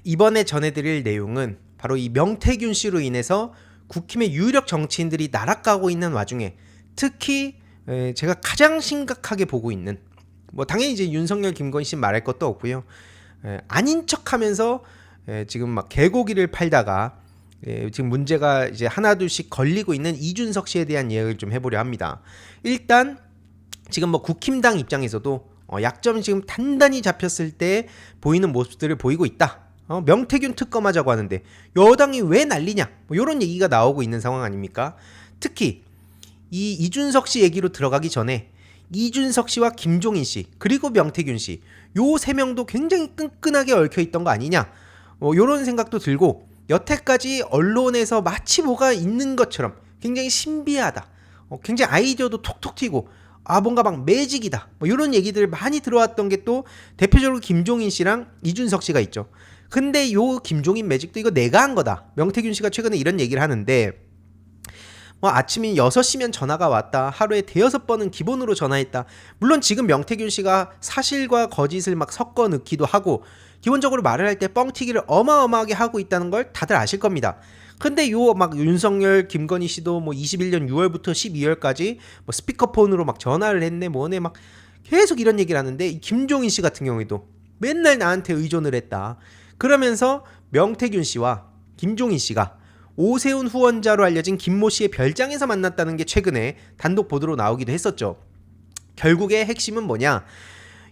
이번에 전해드릴 내용은 바로 이 명태균 씨로 인해서 국힘의 유력 정치인들이 날아가고 있는 와중에 특히 제가 가장 심각하게 보고 있는, 뭐 당연히 이제 윤석열, 김건희 씨 말할 것도 없고요. 아닌 척하면서 지금 막 개고기를 팔다가 지금 문제가 이제 하나둘씩 걸리고 있는 이준석 씨에 대한 이야기를 좀 해보려 합니다. 일단 지금 뭐 국힘당 입장에서도 약점이 지금 단단히 잡혔을 때 보이는 모습들을 보이고 있다. 명태균 특검하자고 하는데 여당이 왜 난리냐, 뭐 이런 얘기가 나오고 있는 상황 아닙니까? 특히 이 이준석 씨 얘기로 들어가기 전에 이준석 씨와 김종인 씨 그리고 명태균 씨 요 세 명도 굉장히 끈끈하게 얽혀 있던 거 아니냐, 요런 생각도 들고, 여태까지 언론에서 마치 뭐가 있는 것처럼 굉장히 신비하다, 굉장히 아이디어도 톡톡 튀고 뭔가 막 매직이다, 뭐 이런 얘기들 많이 들어왔던 게 또 대표적으로 김종인 씨랑 이준석 씨가 있죠. 근데 요 김종인 매직도 이거 내가 한 거다. 명태균 씨가 최근에 이런 얘기를 하는데, 뭐 아침이 6시면 전화가 왔다, 하루에 대여섯 번은 기본으로 전화했다. 물론 지금 명태균 씨가 사실과 거짓을 막 섞어 넣기도 하고 기본적으로 말을 할 때 뻥튀기를 어마어마하게 하고 있다는 걸 다들 아실 겁니다. 근데 요 막 윤석열, 김건희 씨도 뭐 21년 6월부터 12월까지 뭐 스피커폰으로 막 전화를 했네 뭐네 막 계속 이런 얘기를 하는데, 이 김종인 씨 같은 경우에도 맨날 나한테 의존을 했다. 그러면서 명태균 씨와 김종인 씨가 오세훈 후원자로 알려진 김모 씨의 별장에서 만났다는 게 최근에 단독 보도로 나오기도 했었죠. 결국의 핵심은 뭐냐?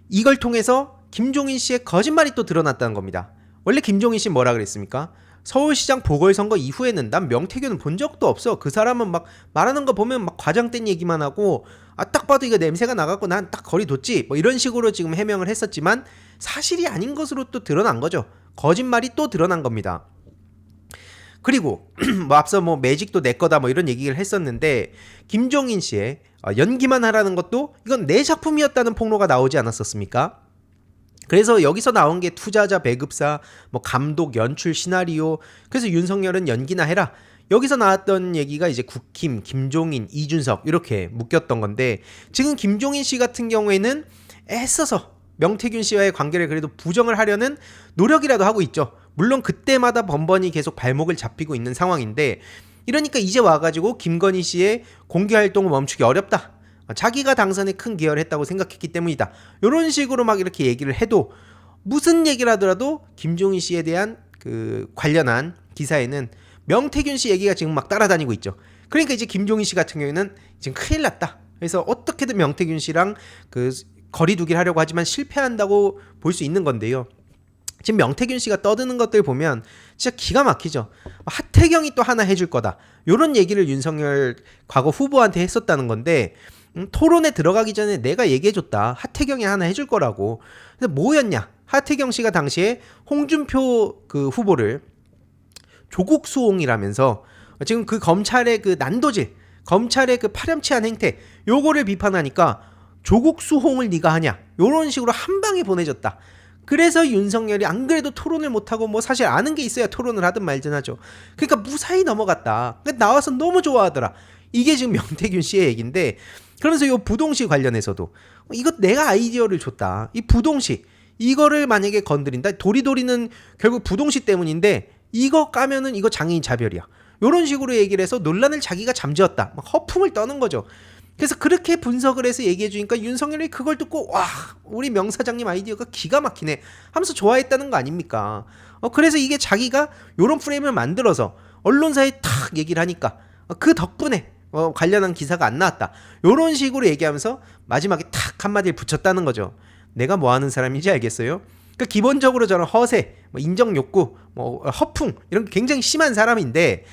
이걸 통해서 김종인 씨의 거짓말이 또 드러났다는 겁니다. 원래 김종인 씨 뭐라 그랬습니까? 서울시장 보궐선거 이후에는 난 명태균은 본 적도 없어. 그 사람은 막 말하는 거 보면 막 과장된 얘기만 하고 딱 봐도 이거 냄새가 나갖고 난 딱 거리 뒀지. 뭐 이런 식으로 지금 해명을 했었지만 사실이 아닌 것으로 또 드러난 거죠. 거짓말이 또 드러난 겁니다. 그리고 뭐 앞서 뭐 매직도 내 거다 뭐 이런 얘기를 했었는데, 김종인 씨의 연기만 하라는 것도 이건 내 작품이었다는 폭로가 나오지 않았었습니까? 그래서 여기서 나온 게 투자자 배급사, 뭐 감독, 연출, 시나리오. 그래서 윤석열은 연기나 해라. 여기서 나왔던 얘기가 이제 국힘, 김종인, 이준석 이렇게 묶였던 건데, 지금 김종인 씨 같은 경우에는 애써서 명태균 씨와의 관계를 그래도 부정을 하려는 노력이라도 하고 있죠. 물론 그때마다 번번이 계속 발목을 잡히고 있는 상황인데, 이러니까 이제 와가지고 김건희 씨의 공개 활동을 멈추기 어렵다. 자기가 당선에 큰 기여를 했다고 생각했기 때문이다. 이런 식으로 막 이렇게 얘기를 해도, 무슨 얘기를 하더라도 김종인 씨에 대한 그 관련한 기사에는 명태균 씨 얘기가 지금 막 따라다니고 있죠. 그러니까 이제 김종인 씨 같은 경우에는 지금 큰일 났다. 그래서 어떻게든 명태균 씨랑 그 거리두기를 하려고 하지만 실패한다고 볼 수 있는 건데요. 지금 명태균 씨가 떠드는 것들 보면 진짜 기가 막히죠. 하태경이 또 하나 해줄 거다, 이런 얘기를 윤석열 과거 후보한테 했었다는 건데, 토론에 들어가기 전에 내가 얘기해줬다. 하태경이 하나 해줄 거라고. 근데 뭐였냐? 하태경 씨가 당시에 홍준표 그 후보를 조국 수홍이라면서 지금 그 검찰의 그 난도질, 검찰의 그 파렴치한 행태, 요거를 비판하니까 조국 수홍을 네가 하냐? 요런 식으로 한 방에 보내줬다. 그래서 윤석열이 안 그래도 토론을 못하고 뭐 사실 아는 게 있어야 토론을 하든 말든 하죠. 그러니까 무사히 넘어갔다. 그러니까 나와서 너무 좋아하더라. 이게 지금 명태균 씨의 얘기인데, 그러면서 이 부동시 관련해서도 이거 내가 아이디어를 줬다. 이 부동시 이거를 만약에 건드린다. 도리도리는 결국 부동시 때문인데 이거 까면은 이거 장애인 차별이야. 이런 식으로 얘기를 해서 논란을 자기가 잠재웠다. 막 허풍을 떠는 거죠. 그래서 그렇게 분석을 해서 얘기해 주니까 윤석열이 그걸 듣고 와, 우리 명 사장님 아이디어가 기가 막히네 하면서 좋아했다는 거 아닙니까? 그래서 이게 자기가 요런 프레임을 만들어서 언론사에 탁 얘기를 하니까 그 덕분에 관련한 기사가 안 나왔다. 요런 식으로 얘기하면서 마지막에 탁 한마디를 붙였다는 거죠. 내가 뭐 하는 사람인지 알겠어요? 그러니까 기본적으로 저는 허세, 인정 욕구, 허풍 이런 게 굉장히 심한 사람인데,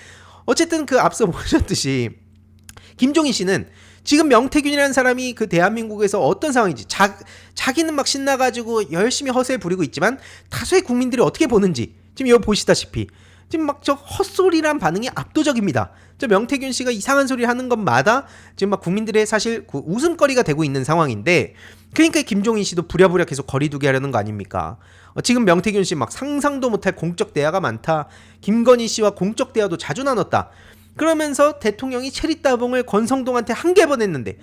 어쨌든 그 앞서 보셨듯이 김종인 씨는 지금 명태균이라는 사람이 그 대한민국에서 어떤 상황인지 자기는 막 신나가지고 열심히 허세 부리고 있지만 다수의 국민들이 어떻게 보는지 지금 이거 보시다시피 지금 막 저 헛소리란 반응이 압도적입니다. 저 명태균 씨가 이상한 소리 하는 것마다 지금 막 국민들의 사실 그 웃음거리가 되고 있는 상황인데, 그러니까 김종인 씨도 부랴부랴 계속 거리두기 하려는 거 아닙니까? 지금 명태균 씨 막 상상도 못할 공적 대화가 많다. 김건희 씨와 공적 대화도 자주 나눴다. 그러면서 대통령이 체리따봉을 권성동한테 한 개 보냈는데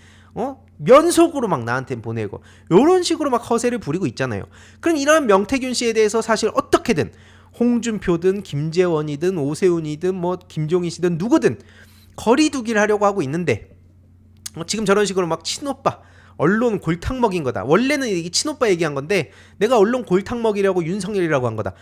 면속으로 막 나한테 보내고 요런 식으로 막 허세를 부리고 있잖아요. 그럼 이런 명태균 씨에 대해서 사실 어떻게든 홍준표든 김재원이든 오세훈이든 뭐 김종인 씨든 누구든 거리두기를 하려고 하고 있는데 지금 저런 식으로 막 친오빠 언론 골탕 먹인 거다. 원래는 이게 친오빠 얘기한 건데 내가 언론 골탕 먹이려고 윤석열이라고 한 거다.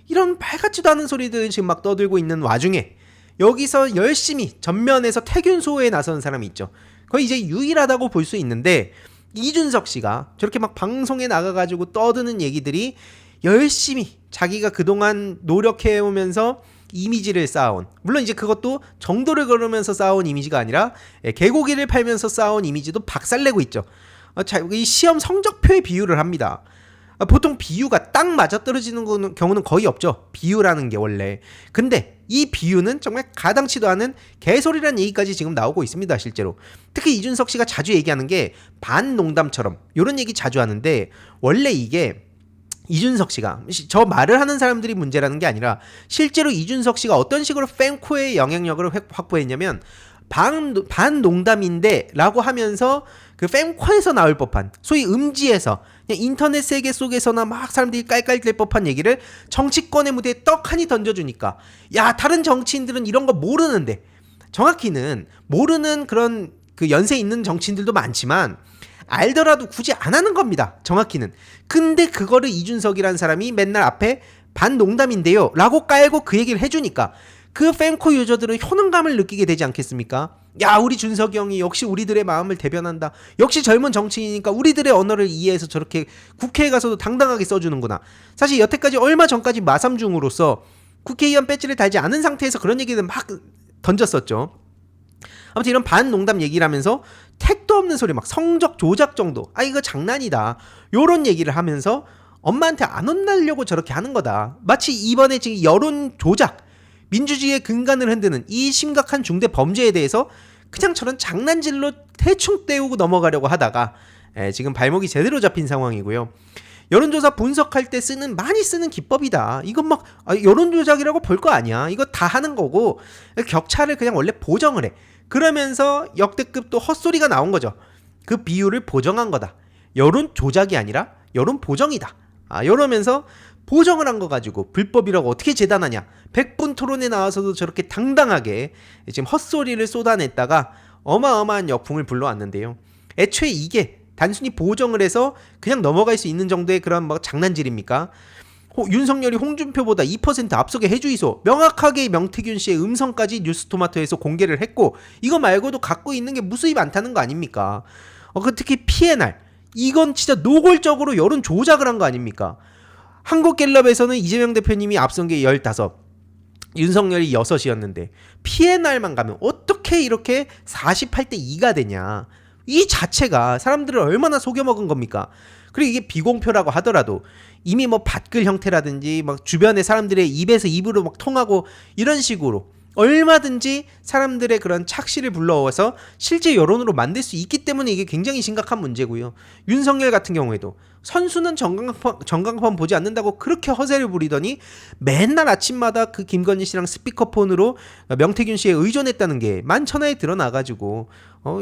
이런 말 같지도 않은 소리들 지금 막 떠들고 있는 와중에 여기서 열심히 전면에서 태균 소호에 나서는 사람이 있죠. 거의 이제 유일하다고 볼 수 있는데 이준석 씨가 저렇게 막 방송에 나가가지고 떠드는 얘기들이 열심히 자기가 그동안 노력해오면서 이미지를 쌓아온, 물론 이제 그것도 정도를 걸으면서 쌓아온 이미지가 아니라 개고기를 팔면서 쌓아온 이미지도 박살내고 있죠. 이 시험 성적표에 비유를 합니다. 보통 비유가 딱 맞아떨어지는 경우는 거의 없죠. 비유라는 게 원래. 근데 이 비유는 정말 가당치도 않은 개소리라는 얘기까지 지금 나오고 있습니다. 실제로. 특히 이준석 씨가 자주 얘기하는 게 반농담처럼 이런 얘기 자주 하는데 원래 이게 이준석 씨가 저 말을 하는 사람들이 문제라는 게 아니라 실제로 이준석 씨가 어떤 식으로 팬코의 영향력을 확보했냐면 반농담인데 라고 하면서 그 팬코에서 나올 법한 소위 음지에서 그냥 인터넷 세계 속에서나 막 사람들이 깔깔댈 법한 얘기를 정치권의 무대에 떡하니 던져주니까 야 다른 정치인들은 이런 거 모르는데, 정확히는 모르는 그런 그 연세 있는 정치인들도 많지만 알더라도 굳이 안 하는 겁니다. 정확히는. 근데 그거를 이준석이라는 사람이 맨날 앞에 반농담인데요 라고 깔고 그 얘기를 해주니까 그 팬코 유저들은 효능감을 느끼게 되지 않겠습니까? 야 우리 준석이 형이 역시 우리들의 마음을 대변한다. 역시 젊은 정치인이니까 우리들의 언어를 이해해서 저렇게 국회에 가서도 당당하게 써주는구나. 사실 여태까지 얼마 전까지 마삼중으로서 국회의원 배지를 달지 않은 상태에서 그런 얘기를 막 던졌었죠. 아무튼 이런 반농담 얘기를 하면서 택도 없는 소리 막 성적 조작 정도, 아 이거 장난이다 요런 얘기를 하면서 엄마한테 안 혼나려고 저렇게 하는 거다. 마치 이번에 지금 여론 조작, 민주주의의 근간을 흔드는 이 심각한 중대 범죄에 대해서 그냥 저런 장난질로 대충 때우고 넘어가려고 하다가 지금 발목이 제대로 잡힌 상황이고요. 여론조사 분석할 때 많이 쓰는 기법이다. 이건 막 여론조작이라고 볼 거 아니야. 이거 다 하는 거고 격차를 그냥 원래 보정을 해. 그러면서 역대급 또 헛소리가 나온 거죠. 그 비율을 보정한 거다. 여론 조작이 아니라 여론 보정이다. 이러면서 보정을 한 거 가지고 불법이라고 어떻게 재단하냐. 100분 토론에 나와서도 저렇게 당당하게 지금 헛소리를 쏟아냈다가 어마어마한 역풍을 불러왔는데요. 애초에 이게 단순히 보정을 해서 그냥 넘어갈 수 있는 정도의 그런 뭐 장난질입니까? 윤석열이 홍준표보다 2% 앞서게 해주이소. 명확하게 명태균 씨의 음성까지 뉴스토마토에서 공개를 했고 이거 말고도 갖고 있는 게 무수히 많다는 거 아닙니까? 특히 PNR 이건 진짜 노골적으로 여론 조작을 한 거 아닙니까? 한국갤럽에서는 이재명 대표님이 앞선 게 15, 윤석열이 6이었는데 PNR만 가면 어떻게 이렇게 48대 2가 되냐. 이 자체가 사람들을 얼마나 속여먹은 겁니까? 그리고 이게 비공표라고 하더라도 이미 뭐 밭글 형태라든지 막 주변의 사람들의 입에서 입으로 막 통하고 이런 식으로 얼마든지 사람들의 그런 착시를 불러와서 실제 여론으로 만들 수 있기 때문에 이게 굉장히 심각한 문제고요. 윤석열 같은 경우에도 선수는 전광판 보지 않는다고 그렇게 허세를 부리더니 맨날 아침마다 그 김건희 씨랑 스피커폰으로 명태균 씨에 의존했다는 게 만천하에 드러나가지고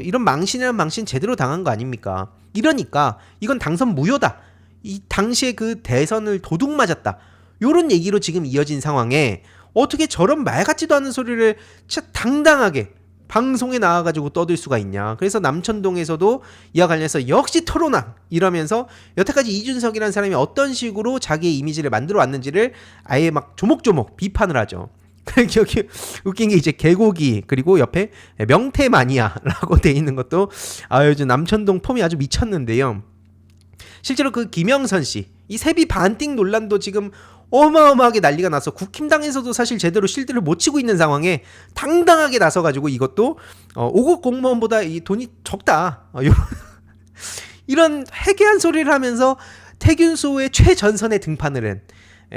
이런 망신이란 망신 제대로 당한 거 아닙니까? 이러니까 이건 당선 무효다. 이 당시에 그 대선을 도둑 맞았다. 요런 얘기로 지금 이어진 상황에 어떻게 저런 말 같지도 않은 소리를 진짜 당당하게 방송에 나와가지고 떠들 수가 있냐. 그래서 남천동에서도 이와 관련해서 역시 토론왕 이러면서 여태까지 이준석이라는 사람이 어떤 식으로 자기의 이미지를 만들어 왔는지를 아예 막 조목조목 비판을 하죠. 여기 웃긴 게 이제 개고기 그리고 옆에 명태마니아라고 돼 있는 것도 요즘 남천동 폼이 아주 미쳤는데요. 실제로 그 김영선 씨 이 세비 반띵 논란도 지금 어마어마하게 난리가 나서 국힘당에서도 사실 제대로 실드를 못 치고 있는 상황에 당당하게 나서가지고 이것도 5급 공무원보다 이 돈이 적다. 이런 해괴한 소리를 하면서 태균소의 최전선에 등판을 한.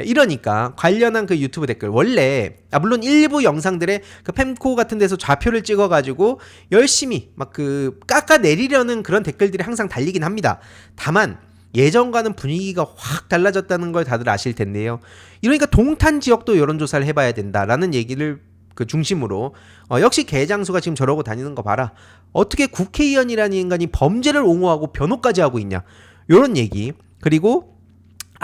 이러니까 관련한 그 유튜브 댓글 원래 물론 일부 영상들의 그 팸코 같은 데서 좌표를 찍어가지고 열심히 막 그 깎아내리려는 그런 댓글들이 항상 달리긴 합니다. 다만 예전과는 분위기가 확 달라졌다는 걸 다들 아실 텐데요. 이러니까 동탄 지역도 여론조사를 해봐야 된다라는 얘기를 그 중심으로 역시 개장수가 지금 저러고 다니는 거 봐라. 어떻게 국회의원이라는 인간이 범죄를 옹호하고 변호까지 하고 있냐. 이런 얘기. 그리고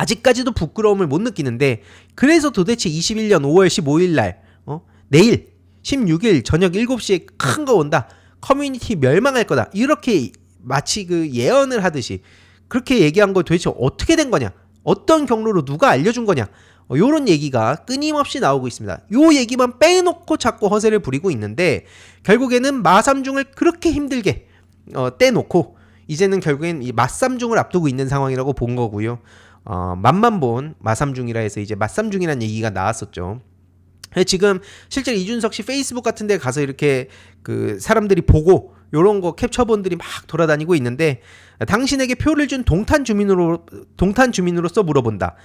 아직까지도 부끄러움을 못 느끼는데, 그래서 도대체 21년 5월 15일 날 내일 16일 저녁 7시에 큰 거 온다, 커뮤니티 멸망할 거다, 이렇게 마치 그 예언을 하듯이 그렇게 얘기한 거 도대체 어떻게 된 거냐, 어떤 경로로 누가 알려준 거냐, 요런 얘기가 끊임없이 나오고 있습니다. 요 얘기만 빼놓고 자꾸 허세를 부리고 있는데, 결국에는 마삼중을 그렇게 힘들게 떼놓고 이제는 결국엔 이 맞삼중을 앞두고 있는 상황이라고 본 거고요. 맛만 본 마삼중이라 해서 이제 맞삼중이라는 얘기가 나왔었죠. 지금 실제로 이준석 씨 페이스북 같은 데 가서 이렇게 그 사람들이 보고 요런 거 캡처본들이 막 돌아다니고 있는데, 당신에게 표를 준 동탄 주민으로서 물어본다,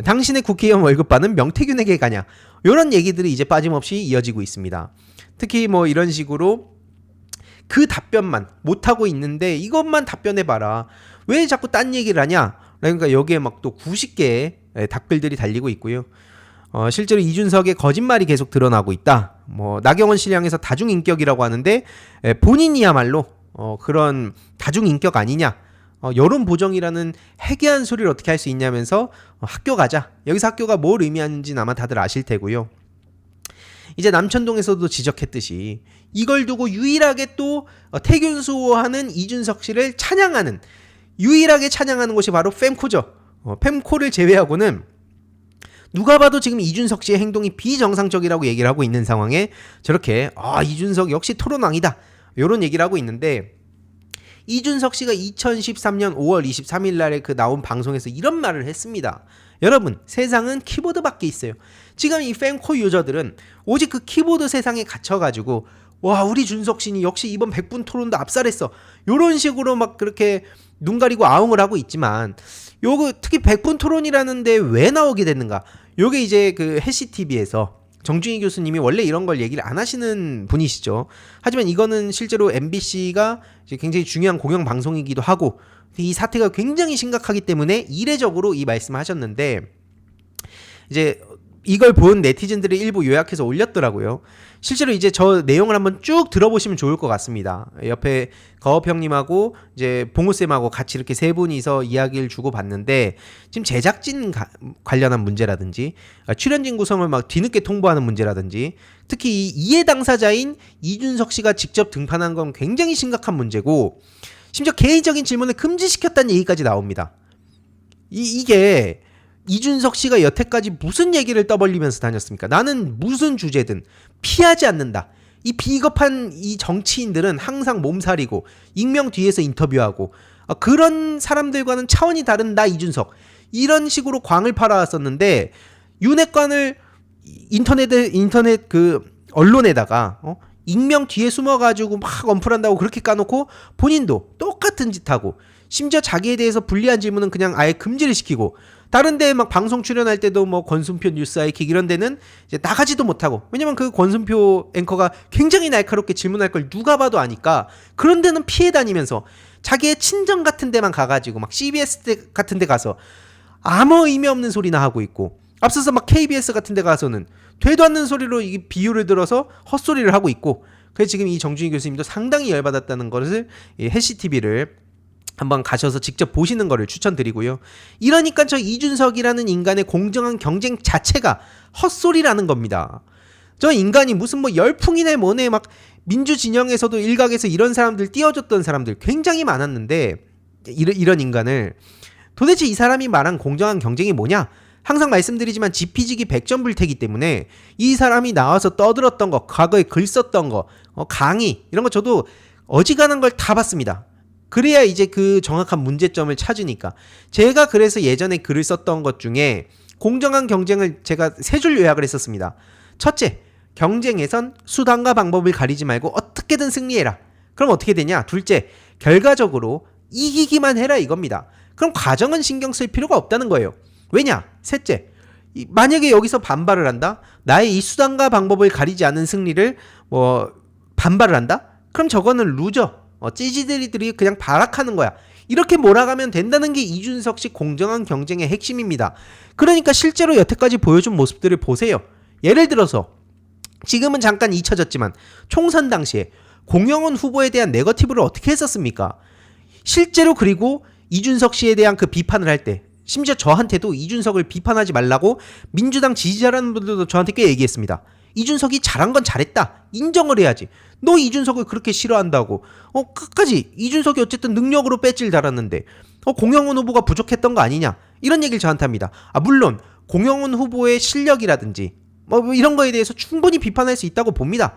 당신의 국회의원 월급받는 명태균에게 가냐, 요런 얘기들이 이제 빠짐없이 이어지고 있습니다. 특히 뭐 이런 식으로 그 답변만 못하고 있는데, 이것만 답변해봐라, 왜 자꾸 딴 얘기를 하냐, 그러니까 여기에 막 또 90개의 댓글들이 달리고 있고요. 실제로 이준석의 거짓말이 계속 드러나고 있다. 뭐 나경원 씨를 향해서 다중인격이라고 하는데, 본인이야말로 그런 다중인격 아니냐, 여론 보정이라는 해괴한 소리를 어떻게 할 수 있냐면서 학교 가자. 여기서 학교가 뭘 의미하는지는 아마 다들 아실 테고요. 이제 남천동에서도 지적했듯이 이걸 두고 유일하게 또 태균 수호하는 이준석 씨를 찬양하는, 유일하게 찬양하는 곳이 바로 fem코죠. fem코를 제외하고는 누가 봐도 지금 이준석 씨의 행동이 비정상적이라고 얘기를 하고 있는 상황에 저렇게 이준석 역시 토론왕이다, 이런 얘기를 하고 있는데, 이준석 씨가 2013년 5월 23일 날에 그 나온 방송에서 이런 말을 했습니다. 여러분, 세상은 키보드밖에 있어요. 지금 이 fem코 유저들은 오직 그 키보드 세상에 갇혀가지고 와, 우리 준석 씨니 역시 이번 100분 토론도 압살했어, 요런 식으로 막 그렇게 눈 가리고 아웅을 하고 있지만, 요거 특히 100분 토론이라는데 왜 나오게 됐는가, 요게 이제 그 해시TV에서 정준희 교수님이 원래 이런 걸 얘기를 안 하시는 분이시죠. 하지만 이거는 실제로 MBC가 굉장히 중요한 공영방송이기도 하고, 이 사태가 굉장히 심각하기 때문에 이례적으로 이 말씀을 하셨는데, 이제 이걸 본 네티즌들이 일부 요약해서 올렸더라고요. 실제로 이제 저 내용을 한번 쭉 들어보시면 좋을 것 같습니다. 옆에 거업 형님하고 이제 봉우쌤하고 같이 이렇게 세 분이서 이야기를 주고 봤는데, 지금 제작진 관련한 문제라든지 출연진 구성을 막 뒤늦게 통보하는 문제라든지, 특히 이 이해 당사자인 이준석 씨가 직접 등판한 건 굉장히 심각한 문제고, 심지어 개인적인 질문을 금지시켰다는 얘기까지 나옵니다. 이게 이준석 씨가 여태까지 무슨 얘기를 떠벌리면서 다녔습니까? 나는 무슨 주제든 피하지 않는다. 이 비겁한 이 정치인들은 항상 몸살이고 익명 뒤에서 인터뷰하고, 그런 사람들과는 차원이 다른 나 이준석, 이런 식으로 광을 팔아왔었는데, 윤핵관을 인터넷 그 언론에다가 익명 뒤에 숨어가지고 막 언플한다고 그렇게 까놓고 본인도 똑같은 짓 하고, 심지어 자기에 대해서 불리한 질문은 그냥 아예 금지를 시키고, 다른 데 막 방송 출연할 때도 뭐 권순표 뉴스 아이킥 이런 데는 이제 나가지도 못하고, 왜냐면 그 권순표 앵커가 굉장히 날카롭게 질문할 걸 누가 봐도 아니까 그런 데는 피해 다니면서 자기의 친정 같은 데만 가가지고 막 CBS 같은 데 가서 아무 의미 없는 소리나 하고 있고, 앞서서 막 KBS 같은 데 가서는 되도 않는 소리로 이 비유를 들어서 헛소리를 하고 있고, 그래서 지금 이 정준희 교수님도 상당히 열받았다는 것을 이 해시TV를 한번 가셔서 직접 보시는 거를 추천드리고요. 이러니까 저 이준석이라는 인간의 공정한 경쟁 자체가 헛소리라는 겁니다. 저 인간이 무슨 뭐 열풍이네 뭐네, 막 민주 진영에서도 일각에서 이런 사람들 띄워줬던 사람들 굉장히 많았는데, 이런 인간을 도대체 이 사람이 말한 공정한 경쟁이 뭐냐? 항상 말씀드리지만 지피지기 백전불태기 때문에 이 사람이 나와서 떠들었던 거, 과거에 글 썼던 거, 강의 이런 거 저도 어지간한 걸 다 봤습니다. 그래야 이제 그 정확한 문제점을 찾으니까. 제가 그래서 예전에 글을 썼던 것 중에 공정한 경쟁을 제가 세 줄 요약을 했었습니다. 첫째, 경쟁에선 수단과 방법을 가리지 말고 어떻게든 승리해라. 그럼 어떻게 되냐? 둘째, 결과적으로 이기기만 해라, 이겁니다. 그럼 과정은 신경 쓸 필요가 없다는 거예요. 왜냐? 셋째, 만약에 여기서 반발을 한다? 나의 이 수단과 방법을 가리지 않은 승리를 반발을 한다? 그럼 저거는 루저, 찌지들이 그냥 발악하는 거야. 이렇게 몰아가면 된다는 게 이준석 씨 공정한 경쟁의 핵심입니다. 그러니까 실제로 여태까지 보여준 모습들을 보세요. 예를 들어서 지금은 잠깐 잊혀졌지만 총선 당시에 공영훈 후보에 대한 네거티브를 어떻게 했었습니까? 실제로, 그리고 이준석 씨에 대한 그 비판을 할 때 심지어 저한테도 이준석을 비판하지 말라고 민주당 지지자라는 분들도 저한테 꽤 얘기했습니다. 이준석이 잘한 건 잘했다. 인정을 해야지. 너 이준석을 그렇게 싫어한다고. 끝까지 이준석이 어쨌든 능력으로 배지를 달았는데 공영훈 후보가 부족했던 거 아니냐. 이런 얘기를 저한테 합니다. 물론 공영훈 후보의 실력이라든지 뭐 이런 거에 대해서 충분히 비판할 수 있다고 봅니다.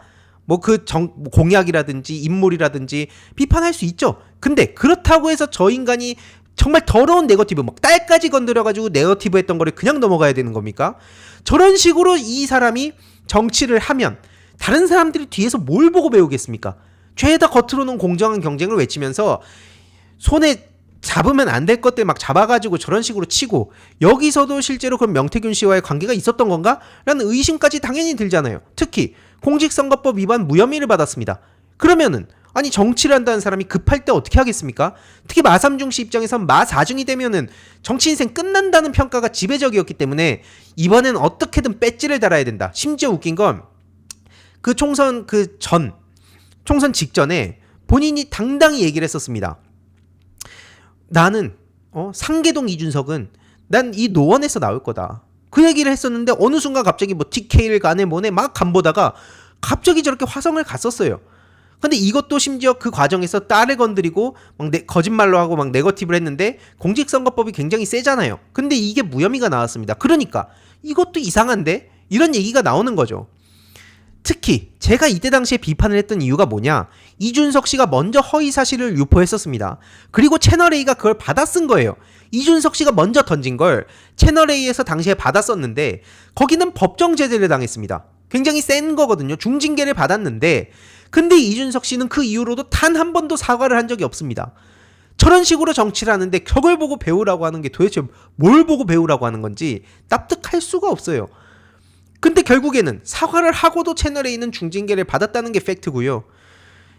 공약이라든지 인물이라든지 비판할 수 있죠. 근데 그렇다고 해서 저 인간이 정말 더러운 네거티브, 막 딸까지 건드려가지고 네거티브 했던 거를 그냥 넘어가야 되는 겁니까? 저런 식으로 이 사람이 정치를 하면 다른 사람들이 뒤에서 뭘 보고 배우겠습니까? 죄다 겉으로는 공정한 경쟁을 외치면서 손에 잡으면 안 될 것들 막 잡아가지고 저런 식으로 치고, 여기서도 실제로 그럼 명태균 씨와의 관계가 있었던 건가? 라는 의심까지 당연히 들잖아요. 특히 공직선거법 위반 무혐의를 받았습니다. 그러면은 아니 정치를 한다는 사람이 급할 때 어떻게 하겠습니까? 특히 마삼중 씨 입장에선 마사중이 되면은 정치 인생 끝난다는 평가가 지배적이었기 때문에 이번엔 어떻게든 배지를 달아야 된다. 심지어 웃긴 건 그 총선 총선 직전에 본인이 당당히 얘기를 했었습니다. 나는 상계동 이준석은 난 이 노원에서 나올 거다. 그 얘기를 했었는데 어느 순간 갑자기 뭐 TK를 가네 뭐네 막 간보다가 갑자기 저렇게 화성을 갔었어요. 근데 이것도 심지어 그 과정에서 딸을 건드리고 막 거짓말로 하고 막 네거티브를 했는데 공직선거법이 굉장히 세잖아요. 근데 이게 무혐의가 나왔습니다. 그러니까 이것도 이상한데? 이런 얘기가 나오는 거죠. 특히 제가 이때 당시에 비판을 했던 이유가 뭐냐, 이준석 씨가 먼저 허위 사실을 유포했었습니다. 그리고 채널A가 그걸 받아 쓴 거예요. 이준석 씨가 먼저 던진 걸 채널A에서 당시에 받아 썼는데 거기는 법정 제재를 당했습니다. 굉장히 센 거거든요. 중징계를 받았는데 근데 이준석 씨는 그 이후로도 단 한 번도 사과를 한 적이 없습니다. 저런 식으로 정치를 하는데 저걸 보고 배우라고 하는 게 도대체 뭘 보고 배우라고 하는 건지 납득할 수가 없어요. 근데 결국에는 사과를 하고도 채널A는 중징계를 받았다는 게 팩트고요.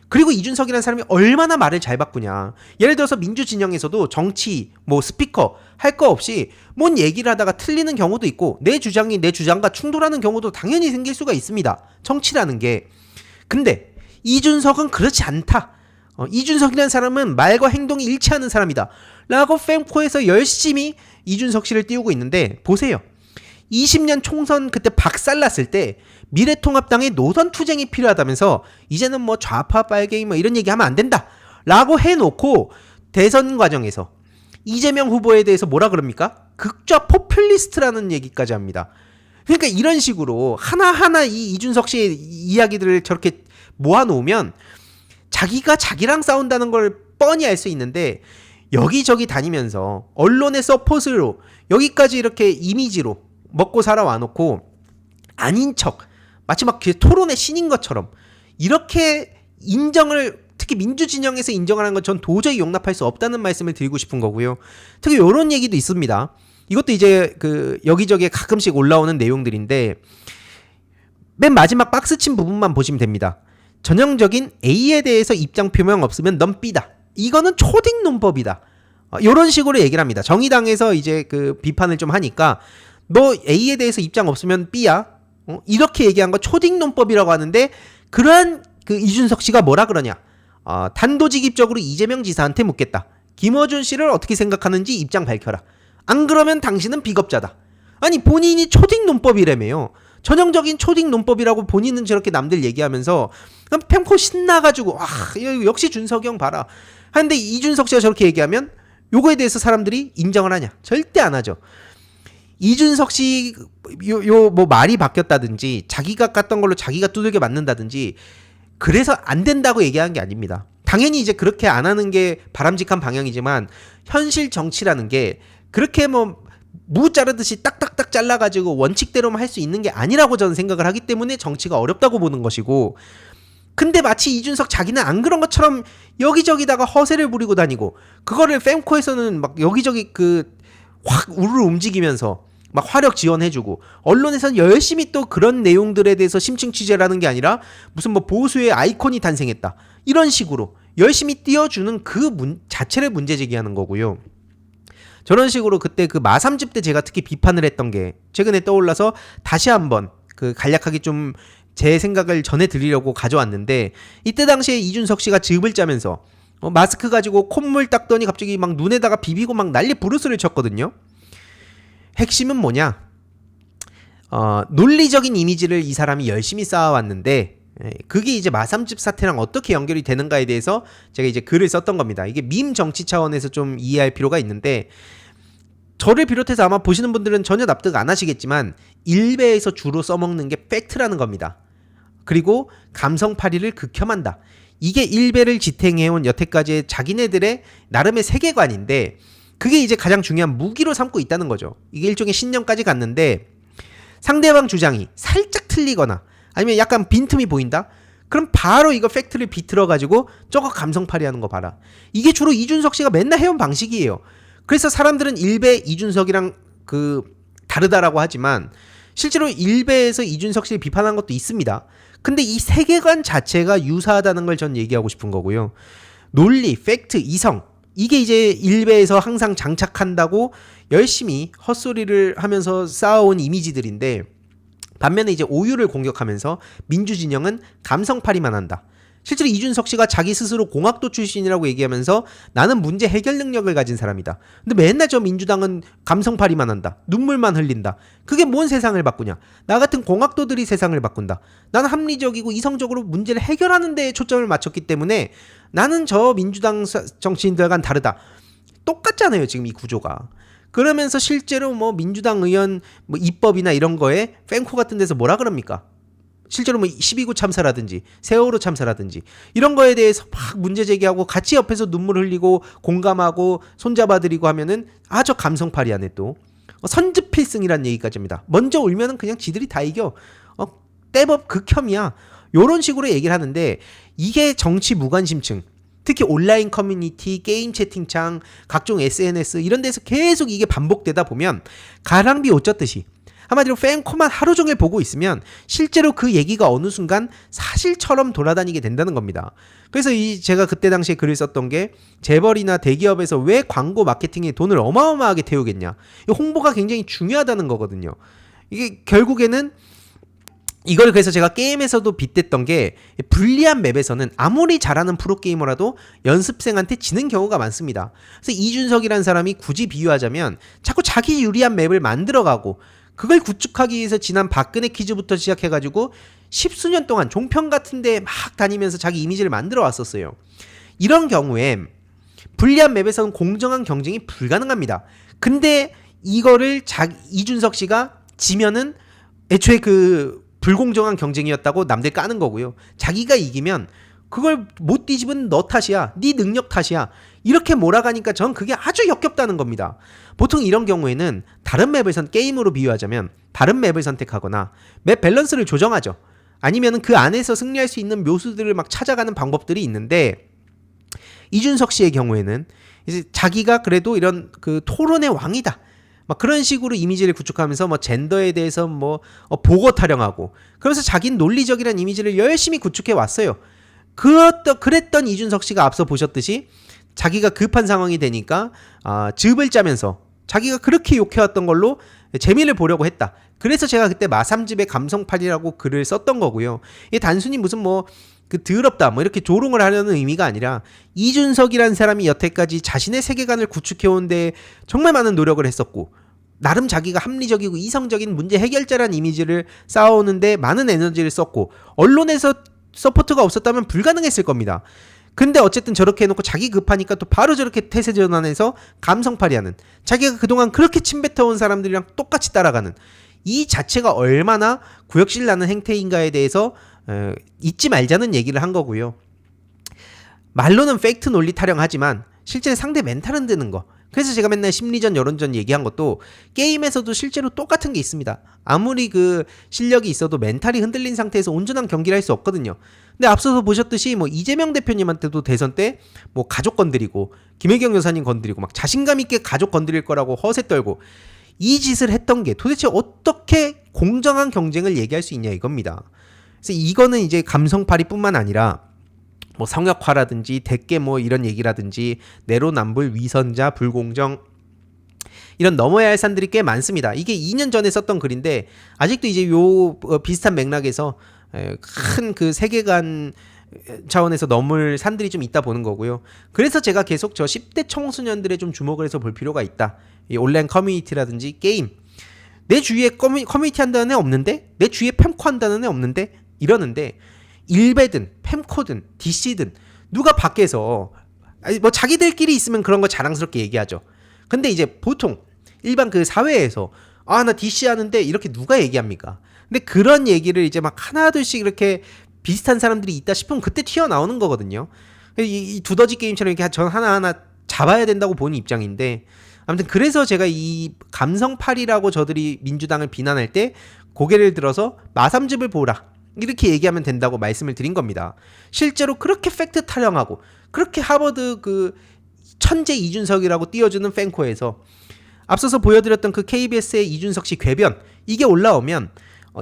그리고 이준석이라는 사람이 얼마나 말을 잘 바꾸냐. 예를 들어서 민주진영에서도 정치, 스피커 할 거 없이 뭔 얘기를 하다가 틀리는 경우도 있고 내 주장이 내 주장과 충돌하는 경우도 당연히 생길 수가 있습니다. 정치라는 게. 근데 이준석은 그렇지 않다. 이준석이라는 사람은 말과 행동이 일치하는 사람이다. 라고 fem코에서 열심히 이준석 씨를 띄우고 있는데 보세요. 20년 총선 그때 박살났을 때 미래통합당의 노선투쟁이 필요하다면서 이제는 좌파 빨갱이 이런 얘기하면 안 된다 라고 해놓고 대선 과정에서 이재명 후보에 대해서 뭐라 그럽니까? 극좌 포퓰리스트라는 얘기까지 합니다. 그러니까 이런 식으로 하나하나 이 이준석 씨의 이야기들을 저렇게 모아놓으면 자기가 자기랑 싸운다는 걸 뻔히 알 수 있는데 여기저기 다니면서 언론의 서폿으로 여기까지 이렇게 이미지로 먹고 살아와 놓고 아닌 척 마치 막 토론의 신인 것처럼 이렇게 인정을, 특히 민주진영에서 인정하는 건 전 도저히 용납할 수 없다는 말씀을 드리고 싶은 거고요. 특히 이런 얘기도 있습니다. 이것도 이제 여기저기에 가끔씩 올라오는 내용들인데 맨 마지막 박스친 부분만 보시면 됩니다. 전형적인 A에 대해서 입장 표명 없으면 넌 B다. 이거는 초딩 논법이다. 이런 식으로 얘기를 합니다. 정의당에서 이제 비판을 좀 하니까 너 A에 대해서 입장 없으면 B야. 이렇게 얘기한 거 초딩 논법이라고 하는데 그러한 이준석 씨가 뭐라 그러냐. 단도직입적으로 이재명 지사한테 묻겠다. 김어준 씨를 어떻게 생각하는지 입장 밝혀라. 안 그러면 당신은 비겁자다. 아니 본인이 초딩 논법이라며요. 전형적인 초딩 논법이라고 본인은 저렇게 남들 얘기하면서 펜코 신나가지고 역시 준석이 형 봐라 하는데 이준석 씨가 저렇게 얘기하면 요거에 대해서 사람들이 인정을 하냐? 절대 안 하죠. 이준석 씨 말이 바뀌었다든지 자기가 깠던 걸로 자기가 두들겨 맞는다든지 그래서 안 된다고 얘기하는 게 아닙니다. 당연히 이제 그렇게 안 하는 게 바람직한 방향이지만 현실 정치라는 게 그렇게 무 자르듯이 딱딱딱 잘라가지고 원칙대로만 할 수 있는 게 아니라고 저는 생각을 하기 때문에 정치가 어렵다고 보는 것이고, 근데 마치 이준석 자기는 안 그런 것처럼 여기저기다가 허세를 부리고 다니고 그거를 fem코에서는 막 여기저기 확 우르르 움직이면서 막 화력 지원해주고 언론에서는 열심히 또 그런 내용들에 대해서 심층 취재를 하는 게 아니라 무슨 보수의 아이콘이 탄생했다 이런 식으로 열심히 띄워주는 자체를 문제 제기하는 거고요. 저런 식으로 그때 마3집 때 제가 특히 비판을 했던 게 최근에 떠올라서 다시 한번 간략하게 좀 제 생각을 전해드리려고 가져왔는데, 이때 당시에 이준석 씨가 즙을 짜면서 마스크 가지고 콧물 닦더니 갑자기 막 눈에다가 비비고 막 난리 부르스를 쳤거든요. 핵심은 뭐냐? 논리적인 이미지를 이 사람이 열심히 쌓아왔는데 그게 이제 마삼집 사태랑 어떻게 연결이 되는가에 대해서 제가 이제 글을 썼던 겁니다. 이게 밈 정치 차원에서 좀 이해할 필요가 있는데 저를 비롯해서 아마 보시는 분들은 전혀 납득 안 하시겠지만 일베에서 주로 써먹는 게 팩트라는 겁니다. 그리고 감성팔이를 극혐한다. 이게 일베를 지탱해온 여태까지의 자기네들의 나름의 세계관인데 그게 이제 가장 중요한 무기로 삼고 있다는 거죠. 이게 일종의 신념까지 갔는데 상대방 주장이 살짝 틀리거나 아니면 약간 빈틈이 보인다? 그럼 바로 이거 팩트를 비틀어가지고 저거 감성팔이하는 거 봐라. 이게 주로 이준석 씨가 맨날 해온 방식이에요. 그래서 사람들은 일베 이준석이랑 다르다라고 하지만 실제로 일베에서 이준석 씨를 비판한 것도 있습니다. 근데 이 세계관 자체가 유사하다는 걸 전 얘기하고 싶은 거고요. 논리, 팩트, 이성 이게 이제 일베에서 항상 장착한다고 열심히 헛소리를 하면서 쌓아온 이미지들인데 반면에 이제 오유를 공격하면서 민주진영은 감성팔이만 한다. 실제로 이준석 씨가 자기 스스로 공학도 출신이라고 얘기하면서 나는 문제 해결 능력을 가진 사람이다. 근데 맨날 저 민주당은 감성팔이만 한다. 눈물만 흘린다. 그게 뭔 세상을 바꾸냐. 나 같은 공학도들이 세상을 바꾼다. 나는 합리적이고 이성적으로 문제를 해결하는 데에 초점을 맞췄기 때문에 나는 저 민주당 정치인들과는 다르다. 똑같잖아요 지금 이 구조가. 그러면서 실제로 뭐 민주당 의원 뭐 입법이나 이런 거에 팬코 같은 데서 뭐라 그럽니까? 실제로 뭐 12구 참사라든지 세월호 참사라든지 이런 거에 대해서 막 문제 제기하고 같이 옆에서 눈물 흘리고 공감하고 손잡아드리고 하면은 저 감성팔이하네 또. 선즙필승이란 얘기까지 합니다. 먼저 울면은 그냥 지들이 다 이겨. 떼법 극혐이야. 요런 식으로 얘기를 하는데 이게 정치 무관심층 특히 온라인 커뮤니티, 게임 채팅창, 각종 SNS 이런 데서 계속 이게 반복되다 보면 가랑비 옷 젖듯이 한마디로 팬코만 하루 종일 보고 있으면 실제로 그 얘기가 어느 순간 사실처럼 돌아다니게 된다는 겁니다. 그래서 제가 그때 당시에 글을 썼던 게 재벌이나 대기업에서 왜 광고 마케팅에 돈을 어마어마하게 태우겠냐. 홍보가 굉장히 중요하다는 거거든요. 이게 결국에는 이걸 그래서 제가 게임에서도 빗댔던 게 불리한 맵에서는 아무리 잘하는 프로게이머라도 연습생한테 지는 경우가 많습니다. 그래서 이준석이라는 사람이 굳이 비유하자면 자꾸 자기 유리한 맵을 만들어가고 그걸 구축하기 위해서 지난 박근혜 퀴즈부터 시작해가지고 십수년 동안 종편 같은 데 막 다니면서 자기 이미지를 만들어 왔었어요. 이런 경우에 불리한 맵에서는 공정한 경쟁이 불가능합니다. 근데 이거를 이준석 씨가 지면은 애초에 불공정한 경쟁이었다고 남들 까는 거고요. 자기가 이기면 그걸 못 뒤집은 너 탓이야. 네 능력 탓이야. 이렇게 몰아가니까 전 그게 아주 역겹다는 겁니다. 보통 이런 경우에는 다른 맵을 게임으로 비유하자면 다른 맵을 선택하거나 맵 밸런스를 조정하죠. 아니면 그 안에서 승리할 수 있는 묘수들을 막 찾아가는 방법들이 있는데 이준석 씨의 경우에는 이제 자기가 그래도 이런 토론의 왕이다. 막 그런 식으로 이미지를 구축하면서 뭐 젠더에 대해서 보고 타령하고 그러면서 자기는 논리적이라는 이미지를 열심히 구축해 왔어요. 그랬던 이준석 씨가 앞서 보셨듯이 자기가 급한 상황이 되니까 즙을 짜면서 자기가 그렇게 욕해왔던 걸로 재미를 보려고 했다. 그래서 제가 그때 마삼집의 감성팔이라고 글을 썼던 거고요. 이게 단순히 무슨 더럽다 이렇게 조롱을 하려는 의미가 아니라 이준석이라는 사람이 여태까지 자신의 세계관을 구축해온데 정말 많은 노력을 했었고 나름 자기가 합리적이고 이성적인 문제 해결자라는 이미지를 쌓아오는데 많은 에너지를 썼고 언론에서 서포트가 없었다면 불가능했을 겁니다. 근데 어쨌든 저렇게 해놓고 자기 급하니까 또 바로 저렇게 태세 전환해서 감성팔이하는 자기가 그동안 그렇게 침뱉어온 사람들이랑 똑같이 따라가는 이 자체가 얼마나 구역질 나는 행태인가에 대해서 잊지 말자는 얘기를 한 거고요. 말로는 팩트 논리 타령하지만 실제 상대 멘탈 흔드는 거. 그래서 제가 맨날 심리전 여론전 얘기한 것도 게임에서도 실제로 똑같은 게 있습니다. 아무리 실력이 있어도 멘탈이 흔들린 상태에서 온전한 경기를 할 수 없거든요. 근데 앞서서 보셨듯이 이재명 대표님한테도 대선 때 가족 건드리고 김혜경 여사님 건드리고 막 자신감 있게 가족 건드릴 거라고 허세 떨고 이 짓을 했던 게 도대체 어떻게 공정한 경쟁을 얘기할 수 있냐 이겁니다. 그래서 이거는 이제 감성팔이뿐만 아니라 성역화라든지 대깨 이런 얘기라든지 내로남불 위선자 불공정 이런 넘어야 할 산들이 꽤 많습니다. 이게 2년 전에 썼던 글인데 아직도 이제 비슷한 맥락에서 큰 세계관 차원에서 넘을 산들이 좀 있다 보는 거고요. 그래서 제가 계속 저 10대 청소년들의 좀 주목을 해서 볼 필요가 있다. 이 온라인 커뮤니티라든지 게임 내 주위에 커뮤니티 한다는 애 없는데? 내 주위에 펨코 한다는 애 없는데? 이러는데 일베든 펨코든 DC든 누가 밖에서 뭐 자기들끼리 있으면 그런 거 자랑스럽게 얘기하죠. 근데 이제 보통 일반 그 사회에서 나 DC 하는데 이렇게 누가 얘기합니까? 근데 그런 얘기를 이제 막 하나둘씩 이렇게 비슷한 사람들이 있다 싶으면 그때 튀어나오는 거거든요. 이 두더지 게임처럼 이렇게 전 하나하나 잡아야 된다고 보는 입장인데, 아무튼 그래서 제가 이 감성팔이라고 저들이 민주당을 비난할 때 고개를 들어서 마삼즙을 보라 이렇게 얘기하면 된다고 말씀을 드린 겁니다. 실제로 그렇게 팩트 타령하고 그렇게 하버드 그 천재 이준석이라고 띄워주는 팬코에서 앞서서 보여드렸던 그 KBS의 이준석 씨 궤변 이게 올라오면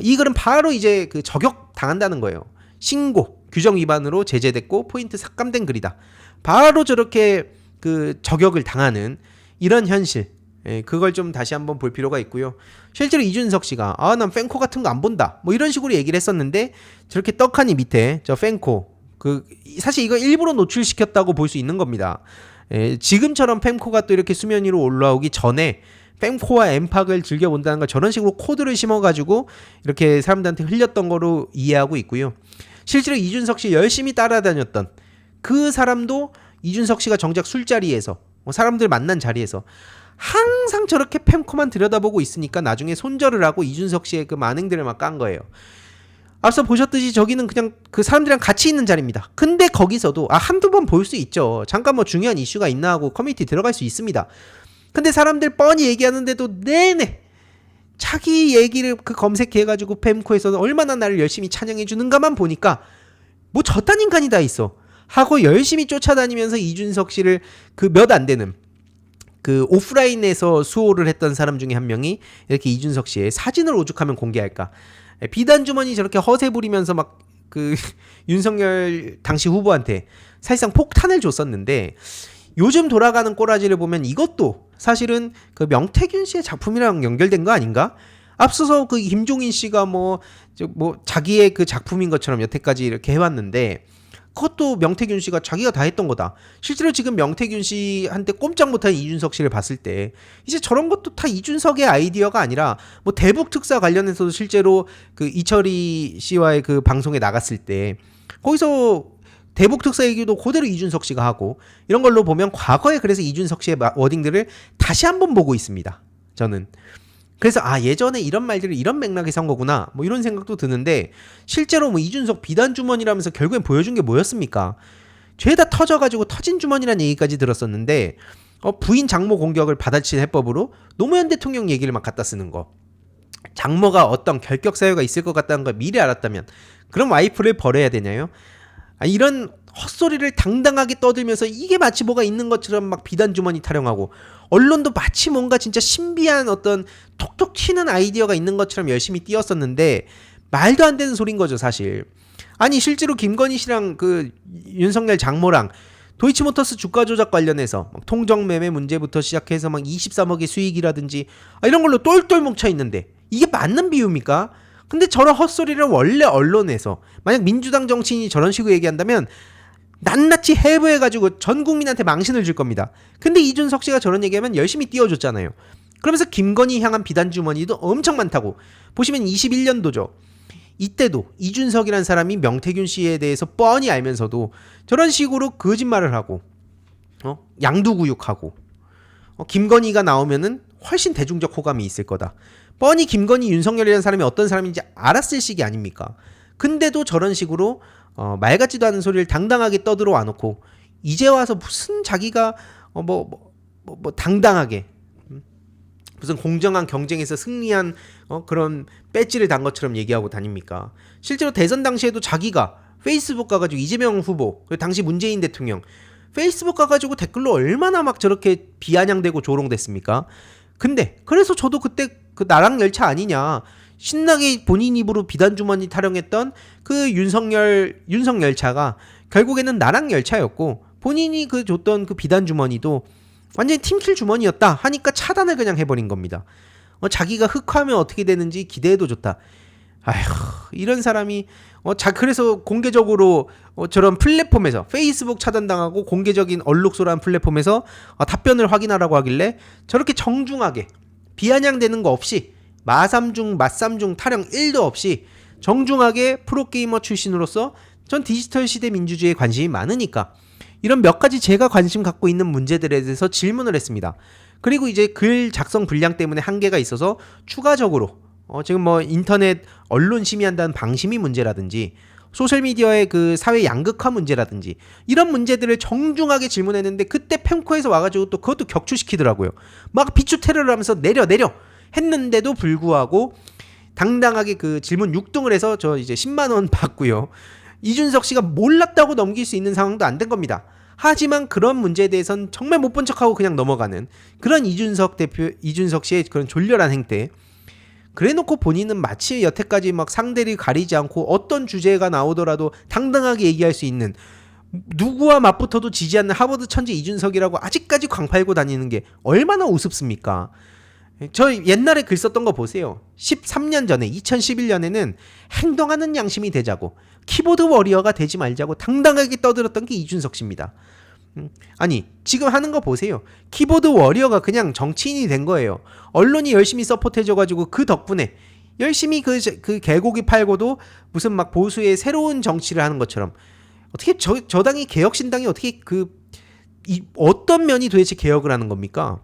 이 글은 바로 이제 그 저격 당한다는 거예요. 신고 규정 위반으로 제재됐고 포인트 삭감된 글이다. 바로 저렇게 그 저격을 당하는 이런 현실, 그걸 좀 다시 한번 볼 필요가 있고요. 실제로 이준석 씨가 난 팬코 같은 거 안 본다 뭐 이런 식으로 얘기를 했었는데, 저렇게 떡하니 밑에 저 팬코 사실 이거 일부러 노출시켰다고 볼 수 있는 겁니다. 지금처럼 팬코가 또 이렇게 수면 위로 올라오기 전에 팬코와 엠팍을 즐겨본다는 걸 저런 식으로 코드를 심어가지고 이렇게 사람들한테 흘렸던 거로 이해하고 있고요. 실제로 이준석 씨 열심히 따라다녔던 그 사람도 이준석 씨가 정작 술자리에서 사람들 만난 자리에서 항상 저렇게 팬코만 들여다보고 있으니까 나중에 손절을 하고 이준석 씨의 그 만행들을 막 깐 거예요. 앞서 보셨듯이 저기는 그냥 그 사람들이랑 같이 있는 자리입니다. 근데 거기서도 한두 번 볼 수 있죠. 잠깐 뭐 중요한 이슈가 있나 하고 커뮤니티 들어갈 수 있습니다. 근데 사람들 뻔히 얘기하는데도 내내 자기 얘기를 그 검색해가지고 팬코에서 얼마나 나를 열심히 찬양해주는가만 보니까 뭐 저딴 인간이 다 있어 하고 열심히 쫓아다니면서 이준석 씨를 그 몇 안 되는 그 오프라인에서 수호를 했던 사람 중에 한 명이 이렇게 이준석 씨의 사진을 오죽하면 공개할까. 비단 주머니 저렇게 허세 부리면서 막 그 윤석열 당시 후보한테 사실상 폭탄을 줬었는데, 요즘 돌아가는 꼬라지를 보면 이것도 사실은 그 명태균 씨의 작품이랑 연결된 거 아닌가? 앞서서 그 김종인 씨가 뭐 자기의 그 작품인 것처럼 여태까지 이렇게 해왔는데, 그것도 명태균 씨가 자기가 다 했던 거다. 실제로 지금 명태균 씨한테 꼼짝 못한 이준석 씨를 봤을 때 이제 저런 것도 다 이준석의 아이디어가 아니라 뭐 대북 특사 관련해서도 실제로 그 이철희 씨와의 그 방송에 나갔을 때 거기서 대북 특사 얘기도 그대로 이준석 씨가 하고, 이런 걸로 보면 과거에 그래서 이준석 씨의 워딩들을 다시 한번 보고 있습니다. 저는. 그래서 예전에 이런 말들을 이런 맥락에서 한 거구나 뭐 이런 생각도 드는데, 실제로 뭐 이준석 비단 주머니라면서 결국엔 보여준 게 뭐였습니까? 죄다 터져가지고 터진 주머니라는 얘기까지 들었었는데, 부인 장모 공격을 받아친 해법으로 노무현 대통령 얘기를 막 갖다 쓰는 거. 장모가 어떤 결격 사유가 있을 것 같다는 걸 미리 알았다면 그럼 와이프를 버려야 되냐요? 이런 헛소리를 당당하게 떠들면서 이게 마치 뭐가 있는 것처럼 막 비단 주머니 타령하고, 언론도 마치 뭔가 진짜 신비한 어떤 톡톡 튀는 아이디어가 있는 것처럼 열심히 띄웠었는데 말도 안 되는 소린 거죠 사실. 아니 실제로 김건희 씨랑 그 윤석열 장모랑 도이치모터스 주가 조작 관련해서 통정 매매 문제부터 시작해서 막 23억의 수익이라든지 이런 걸로 똘똘 뭉쳐 있는데 이게 맞는 비유입니까? 근데 저런 헛소리를 원래 언론에서 만약 민주당 정치인이 저런 식으로 얘기한다면 낱낱이 해부해가지고 전 국민한테 망신을 줄 겁니다. 근데 이준석 씨가 저런 얘기하면 열심히 띄워줬잖아요. 그러면서 김건희 향한 비단 주머니도 엄청 많다고. 보시면 21년도죠. 이때도 이준석이란 사람이 명태균 씨에 대해서 뻔히 알면서도 저런 식으로 거짓말을 하고 양두구육하고 김건희가 나오면은 훨씬 대중적 호감이 있을 거다. 뻔히 김건희 윤석열이라는 사람이 어떤 사람인지 알았을 시기 아닙니까? 근데도 저런 식으로 말 같지도 않은 소리를 당당하게 떠들어 와놓고 이제 와서 무슨 자기가 당당하게 무슨 공정한 경쟁에서 승리한 그런 배지를 단 것처럼 얘기하고 다닙니까? 실제로 대선 당시에도 자기가 페이스북 가가지고 이재명 후보, 당시 문재인 대통령 페이스북 가가지고 댓글로 얼마나 막 저렇게 비아냥대고 조롱됐습니까? 근데 그래서 저도 그때 그 나랑 열차 아니냐, 신나게 본인 입으로 비단 주머니 타령했던 그 윤석 열차가 결국에는 나랑 열차였고, 본인이 그 줬던 그 비단 주머니도 완전히 팀킬 주머니였다 하니까 차단을 그냥 해버린 겁니다. 자기가 흑화하면 어떻게 되는지 기대해도 좋다. 아휴, 이런 사람이 그래서 공개적으로 저런 플랫폼에서 페이스북 차단당하고 공개적인 얼룩소라는 플랫폼에서 답변을 확인하라고 하길래 저렇게 정중하게 비아냥대는 거 없이 마삼중 맞삼중 타령 1도 없이 정중하게 프로게이머 출신으로서 전 디지털 시대 민주주의에 관심이 많으니까 이런 몇 가지 제가 관심 갖고 있는 문제들에 대해서 질문을 했습니다. 그리고 이제 글 작성 분량 때문에 한계가 있어서 추가적으로 지금 뭐 인터넷 언론 심의한다는 방심이 문제라든지 소셜미디어의 그 사회 양극화 문제라든지 이런 문제들을 정중하게 질문했는데 그때 펜코에서 와가지고 또 그것도 격추시키더라고요. 막 비추 테러를 하면서 내려 했는데도 불구하고 당당하게 그 질문 6등을 해서 저 이제 10만 원 받고요. 이준석 씨가 몰랐다고 넘길 수 있는 상황도 안 된 겁니다. 하지만 그런 문제에 대해서는 정말 못 본 척하고 그냥 넘어가는 그런 이준석 씨의 그런 졸렬한 행태. 그래놓고 본인은 마치 여태까지 막 상대를 가리지 않고 어떤 주제가 나오더라도 당당하게 얘기할 수 있는 누구와 맞붙어도 지지 않는 하버드 천재 이준석이라고 아직까지 광팔고 다니는 게 얼마나 우습습니까? 저 옛날에 글 썼던 거 보세요. 13년 전에 2011년에는 행동하는 양심이 되자고 키보드 워리어가 되지 말자고 당당하게 떠들었던 게 이준석 씨입니다. 아니 지금 하는 거 보세요. 키보드 워리어가 그냥 정치인이 된 거예요. 언론이 열심히 서포트해줘가지고 그 덕분에 열심히 그 개고기 팔고도 무슨 막 보수의 새로운 정치를 하는 것처럼 어떻게 저 당이 개혁신당이 어떻게 어떤 면이 도대체 개혁을 하는 겁니까?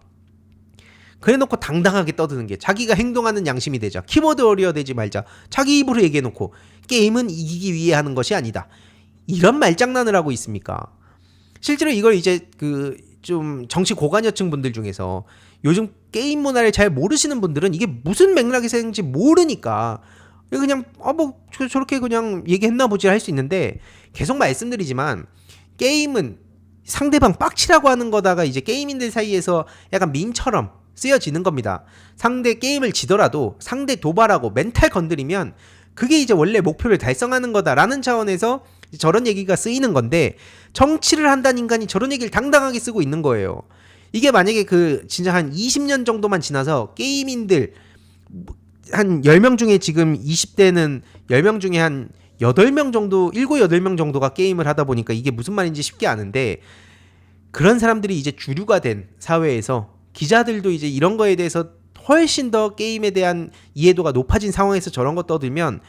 그래놓고 당당하게 떠드는 게 자기가 행동하는 양심이 되자 키보드 워리어 되지 말자 자기 입으로 얘기해놓고 게임은 이기기 위해 하는 것이 아니다 이런 말장난을 하고 있습니까? 실제로 이걸 이제 그 좀 정치 고관여층 분들 중에서 요즘 게임 문화를 잘 모르시는 분들은 이게 무슨 맥락에서 했는지 모르니까 그냥 뭐 저렇게 그냥 얘기했나 보지 할 수 있는데 계속 말씀드리지만 게임은 상대방 빡치라고 하는 거다가 이제 게임인들 사이에서 약간 밈처럼 쓰여지는 겁니다. 상대 게임을 지더라도 상대 도발하고 멘탈 건드리면 그게 이제 원래 목표를 달성하는 거다라는 차원에서 저런 얘기가 쓰이는 건데 정치를 한다는 인간이 저런 얘기를 당당하게 쓰고 있는 거예요. 이게 만약에 진짜 한 20년 정도만 지나서 게이민들 한 10명 중에 지금 20대는 10명 중에 한 8명 정도 7, 8명 정도가 게임을 하다 보니까 이게 무슨 말인지 쉽게 아는데 그런 사람들이 이제 주류가 된 사회에서 기자들도 이제 이런 거에 대해서 훨씬 더 게임에 대한 이해도가 높아진 상황에서 저런 거 떠들면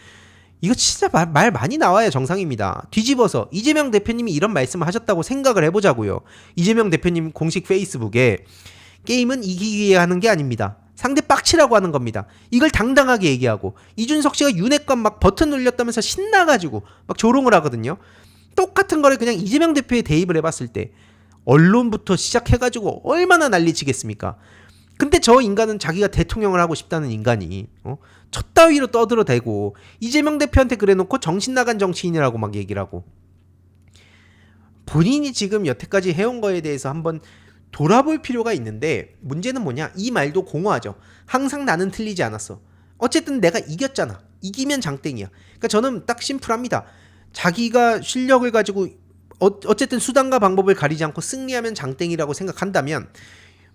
이거 진짜 말 많이 나와야 정상입니다. 뒤집어서 이재명 대표님이 이런 말씀을 하셨다고 생각을 해보자고요. 이재명 대표님 공식 페이스북에 게임은 이기기 위해 하는 게 아닙니다. 상대 빡치라고 하는 겁니다. 이걸 당당하게 얘기하고 이준석 씨가 윤핵관 막 버튼 눌렸다면서 신나가지고 막 조롱을 하거든요. 똑같은 거를 그냥 이재명 대표에 대입을 해봤을 때 언론부터 시작해가지고 얼마나 난리치겠습니까? 근데 저 인간은 자기가 대통령을 하고 싶다는 인간이 저 따위로 떠들어대고 이재명 대표한테 그래놓고 정신나간 정치인이라고 막 얘기를 하고 본인이 지금 여태까지 해온 거에 대해서 한번 돌아볼 필요가 있는데 문제는 뭐냐? 이 말도 공허하죠. 항상 나는 틀리지 않았어. 어쨌든 내가 이겼잖아. 이기면 장땡이야. 그러니까 저는 딱 심플합니다. 자기가 실력을 가지고 어쨌든 수단과 방법을 가리지 않고 승리하면 장땡이라고 생각한다면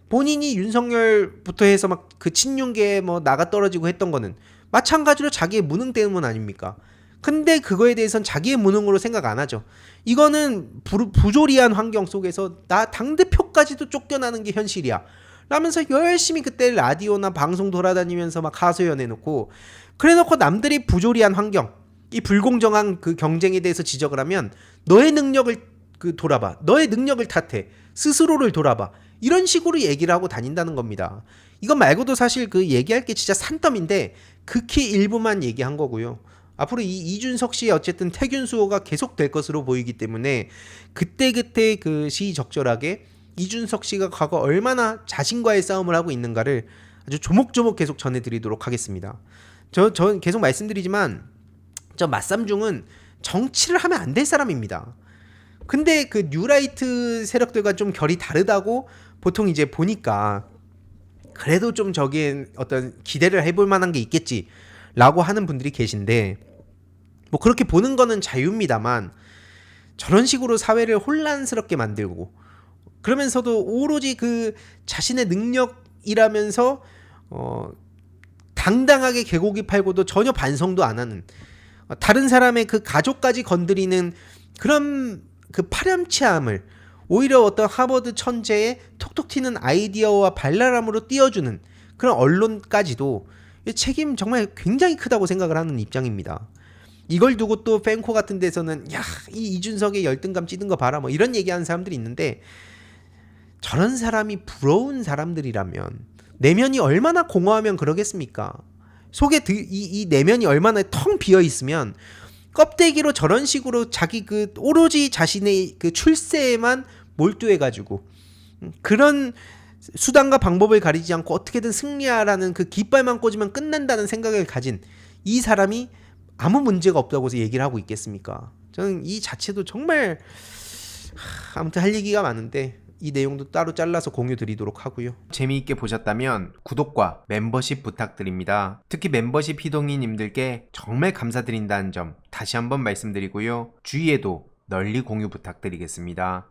본인이 윤석열부터 해서 막 그 친윤계에 뭐 나가 떨어지고 했던 거는 마찬가지로 자기의 무능 때문 아닙니까? 근데 그거에 대해서는 자기의 무능으로 생각 안 하죠. 이거는 부조리한 환경 속에서 나 당대표까지도 쫓겨나는 게 현실이야 라면서 열심히 그때 라디오나 방송 돌아다니면서 막 하소연 해놓고 그래놓고 남들이 부조리한 환경 이 불공정한 그 경쟁에 대해서 지적을 하면 너의 능력을 돌아봐 너의 능력을 탓해 스스로를 돌아봐 이런 식으로 얘기를 하고 다닌다는 겁니다. 이것 말고도 사실 얘기할 게 진짜 산더미인데 극히 일부만 얘기한 거고요. 앞으로 이 이준석 씨의 어쨌든 퇴균 수호가 계속될 것으로 보이기 때문에 그때그때 시의적절하게 이준석 씨가 과거 얼마나 자신과의 싸움을 하고 있는가를 아주 조목조목 계속 전해드리도록 하겠습니다. 전 계속 말씀드리지만 저 맞삼중은 정치를 하면 안 될 사람입니다. 근데 뉴라이트 세력들과 좀 결이 다르다고 보통 이제 보니까 그래도 좀 저기에 어떤 기대를 해볼 만한 게 있겠지라고 하는 분들이 계신데 뭐 그렇게 보는 거는 자유입니다만 저런 식으로 사회를 혼란스럽게 만들고 그러면서도 오로지 자신의 능력이라면서 당당하게 개고기 팔고도 전혀 반성도 안 하는 다른 사람의 가족까지 건드리는 그런 파렴치함을 오히려 어떤 하버드 천재의 톡톡 튀는 아이디어와 발랄함으로 띄워주는 그런 언론까지도 이 책임 정말 굉장히 크다고 생각을 하는 입장입니다. 이걸 두고 또 팬코 같은 데서는 야, 이 이준석의 열등감 찌든 거 봐라 뭐 이런 얘기하는 사람들이 있는데, 저런 사람이 부러운 사람들이라면 내면이 얼마나 공허하면 그러겠습니까? 속에 이 내면이 얼마나 텅 비어 있으면 껍데기로 저런 식으로 자기 그 오로지 자신의 그 출세에만 몰두해가지고 그런 수단과 방법을 가리지 않고 어떻게든 승리하라는 그 깃발만 꽂으면 끝난다는 생각을 가진 이 사람이 아무 문제가 없다고 해서 얘기를 하고 있겠습니까? 저는 이 자체도 정말 아무튼 할 얘기가 많은데 이 내용도 따로 잘라서 공유 드리도록 하고요. 재미있게 보셨다면 구독과 멤버십 부탁드립니다. 특히 멤버십 희동이님들께 정말 감사드린다는 점 다시 한번 말씀드리고요. 주위에도 널리 공유 부탁드리겠습니다.